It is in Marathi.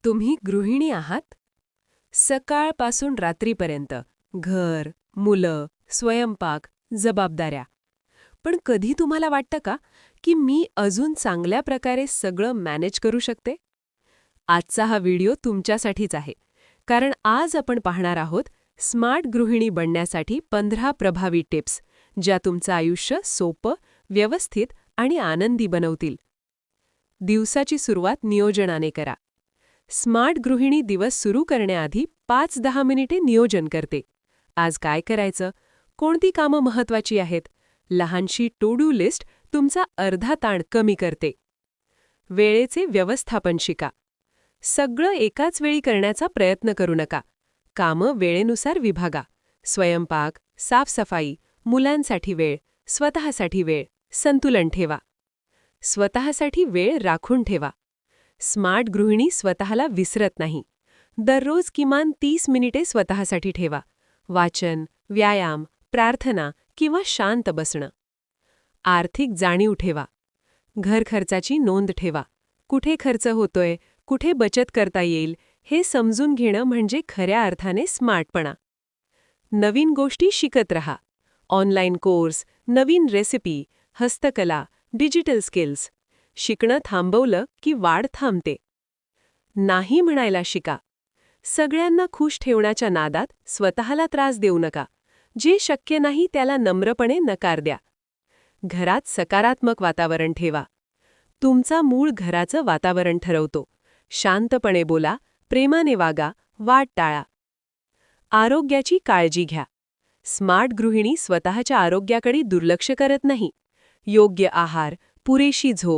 तुम्ही गृहिणी आहात? सकाळपासून रात्रीपर्यंत घर, मुलं, स्वयंपाक, जबाबदाऱ्या. पण कधी तुम्हाला वाटतं का की मी अजून चांगल्या प्रकारे सगळं मॅनेज करू शकते? आजचा हा व्हिडिओ तुमच्यासाठीच आहे. कारण आज आपण पाहणार आहोत स्मार्ट गृहिणी बनण्यासाठी 15 प्रभावी टिप्स, ज्या तुमचं आयुष्य सोपं, व्यवस्थित आणि आनंदी बनवतील. दिवसाची सुरुवात नियोजनाने करा. स्मार्ट गृहिणी दिवस सुरू करण्याआधी 5-10 मिनिटे नियोजन करते. आज काय करायचं? कोणती कामं महत्त्वाची आहेत? लहानशी टू डू लिस्ट तुमचा अर्धा ताण कमी करते. वेळेचे व्यवस्थापन शिका. सगळं एकाच वेळी करण्याचा प्रयत्न करू नका. कामं वेळेनुसार विभागा. स्वयंपाक, साफसफाई, मुलांसाठी वेळ, स्वतःसाठी वेळ, संतुलन ठेवा. स्वतःसाठी वेळ राखून ठेवा. स्मार्ट गृहिणी स्वतःला विसरत नाही. दररोज किमान 30 मिनिटे स्वतःसाठी ठेवा. वाचन, व्यायाम, प्रार्थना किंवा शांत बसणं. आर्थिक जाणीव ठेवा. घर खर्चाची नोंद ठेवा. कुठे खर्च होतोय, कुठे बचत करता येईल, हे समजून घेणं म्हणजे खऱ्या अर्थाने स्मार्टपणा. नवीन गोष्टी शिकत रहा. ऑनलाईन कोर्स, नवीन रेसिपी, हस्तकला, डिजिटल स्किल्स. शिकणं थांबवलं की वाढ थांबते. नाही म्हणायला शिका. सगळ्यांना खुश ठेवण्याच्या नादात स्वतःला त्रास देऊ नका. जे शक्य नाही त्याला नम्रपणे नकार द्या. घरात सकारात्मक वातावरण ठेवा. तुमचा मूळ घराचं वातावरण ठरवतो. शांतपणे बोला, प्रेमाने वागा, वाद टाळा. आरोग्याची काळजी घ्या. स्मार्ट गृहिणी स्वतःच्या आरोग्याकडे दुर्लक्ष करत नाही. योग्य आहार, पुरेशी झोप,